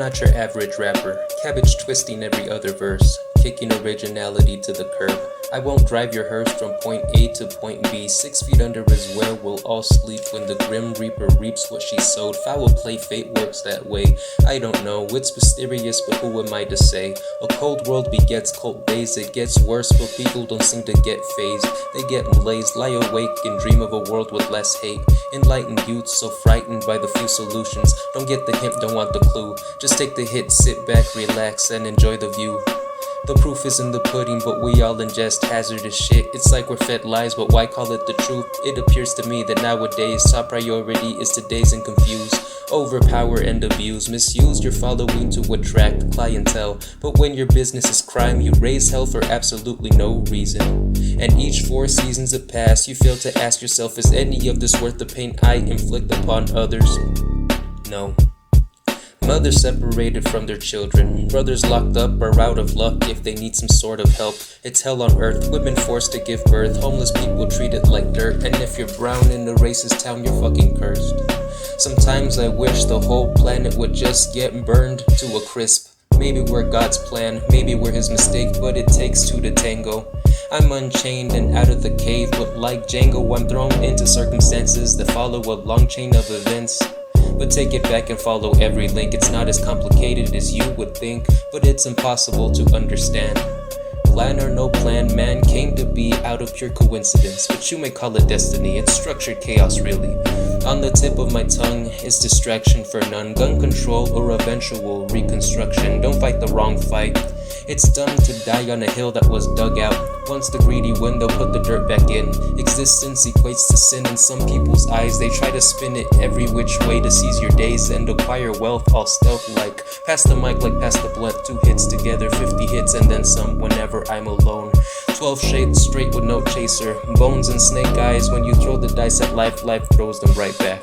not your average rapper, cabbage twisting every other verse, kicking originality to the curb. I won't drive your hearse from point A to point B. 6 feet under is where we'll all sleep when the grim reaper reaps what she sowed. Foul play, fate works that way. I don't know, it's mysterious, but who am I to say? A cold world begets cold days. It gets worse, but people don't seem to get phased. They get blazed, lie awake and dream of a world with less hate. Enlightened youth so frightened by the few solutions. Don't get the hint, don't want the clue. Just take the hit, sit back, relax, and enjoy the view. The proof is in the pudding, but we all ingest hazardous shit. It's like we're fed lies, but why call it the truth? It appears to me that nowadays top priority is to daze and confuse, overpower and abuse. Misuse your following to attract clientele, but when your business is crime, you raise hell for absolutely no reason. And each 4 seasons that pass, you fail to ask yourself, is any of this worth the pain I inflict upon others? No. Mothers separated from their children, brothers locked up or out of luck if they need some sort of help. It's hell on earth, women forced to give birth, homeless people treated like dirt, and if you're brown in a racist town, you're fucking cursed. Sometimes I wish the whole planet would just get burned to a crisp. Maybe we're God's plan, maybe we're his mistake, but it takes 2 to tango. I'm unchained and out of the cave, but like Django, I'm thrown into circumstances that follow a long chain of events. But take it back and follow every link. It's not as complicated as you would think, but it's impossible to understand. Plan or no plan, man came to be out of pure coincidence, but you may call it destiny. It's structured chaos, really. On the tip of my tongue is distraction for none, gun control or eventual reconstruction. Don't fight the wrong fight. It's dumb to die on a hill that was dug out. Once the greedy win, they'll put the dirt back in. Existence equates to sin in some people's eyes. They try to spin it every which way to seize your days and acquire wealth all stealth-like. Pass the mic like pass the blunt, 2 hits together, 50 hits and then some whenever I'm alone. 12 shades straight with no chaser, bones and snake eyes. When you throw the dice at life, life throws them right back.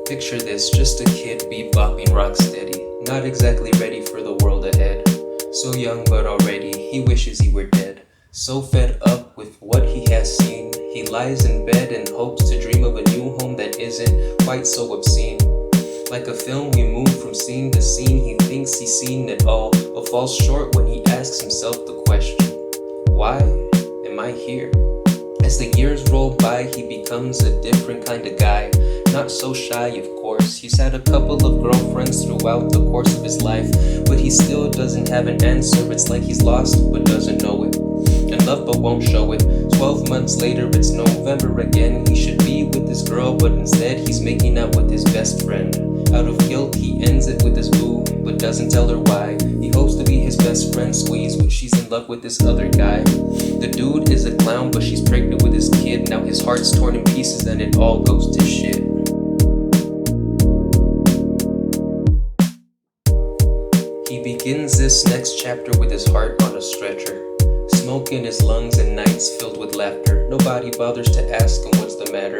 Picture this, just a kid bebopping rock steady, not exactly ready for the world ahead. So young but already, he wishes he were dead. So fed up with what he has seen, he lies in bed and hopes to dream of a new home that isn't quite so obscene. Like a film, we move from scene to scene. He thinks he's seen it all, but falls short when he asks himself the question, why am I here? As the years roll by, he becomes a different kind of guy. Not so shy, of course. He's had a couple of girlfriends throughout the course of his life, but he still doesn't have an answer. It's like he's lost but doesn't know it, in love but won't show it. 12 months later, it's November again. He should be with his girl, but instead he's making out with his best friend. Out of guilt, he ends it with his boo, but doesn't tell her why. He hopes to be his best friend squeeze, but she's in love with this other guy. The dude is a clown, but she's pregnant with his kid. Now his heart's torn in pieces and it all goes to shit. He begins this next chapter with his heart on a stretcher, smoke in his lungs and nights filled with laughter. Nobody bothers to ask him what's the matter.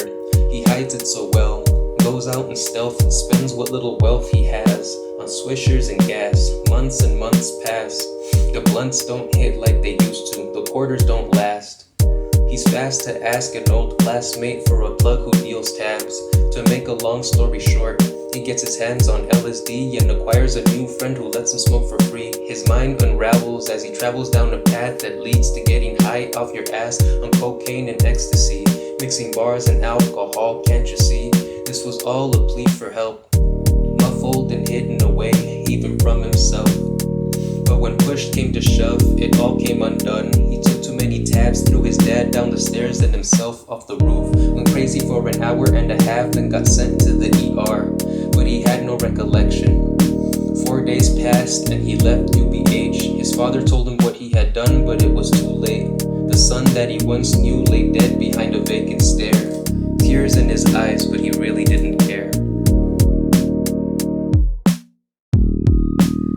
He hides it so well, goes out in stealth and spends what little wealth he has on swishers and gas. Months and months pass. The blunts don't hit like they used to. The quarters don't last. He's fast to ask an old classmate for a plug who deals tabs. To make a long story short, he gets his hands on LSD and acquires a new friend who lets him smoke for free. His mind unravels as he travels down a path that leads to getting high off your ass on cocaine and ecstasy, mixing bars and alcohol, can't you see? This was all a plea for help, muffled and hidden away, even from himself. But when push came to shove, it all came undone. He took too many tabs, threw his dad down the stairs and himself off the roof. Went crazy for an hour and a half, then got sent to the ER. But he had no recollection. 4 days passed and he left UBH. His father told him what he had done, but it was too late. The son that he once knew lay dead behind a vacant stare. Tears in his eyes, but he really didn't care.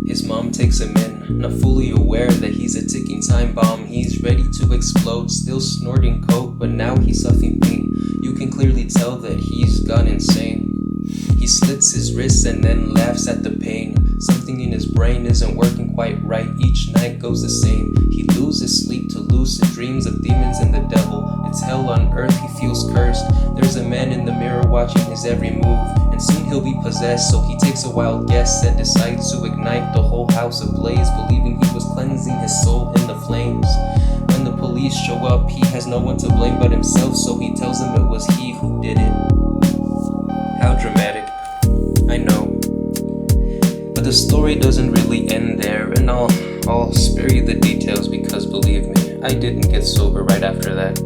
His mom mom takes him in, not fully aware that he's a ticking time bomb. He's ready to explode, still snorting coke, but now he's huffing paint. You can clearly tell that he's gone insane. He slits his wrists and then laughs at the pain. Something in his brain isn't working quite right. Each night goes the same. He loses sleep to lucid dreams of demons and the devil. It's hell on earth, he feels cursed. There's a man in the mirror watching his every move, and soon he'll be possessed. So he takes a wild guess and decides to ignite the whole house ablaze, believing he was cleansing his soul in the flames. When the police show up, he has no one to blame but himself, so he tells them it was he who did it. How dramatic, I know. But the story doesn't really end there, and I'll spare you the details because believe me, I didn't get sober right after that.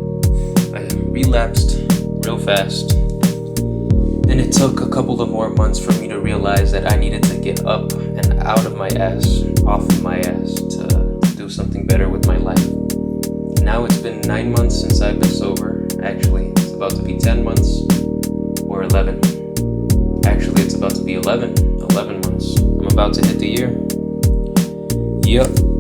I relapsed real fast. And it took a couple of more months for me to realize that I needed to get up and out of my ass, off of my ass, to do something better with my life. Now it's been 9 months since I've been sober. Actually, it's about to be 10 months, or 11. Actually, it's about to be 11 months. I'm about to hit the year. Yup.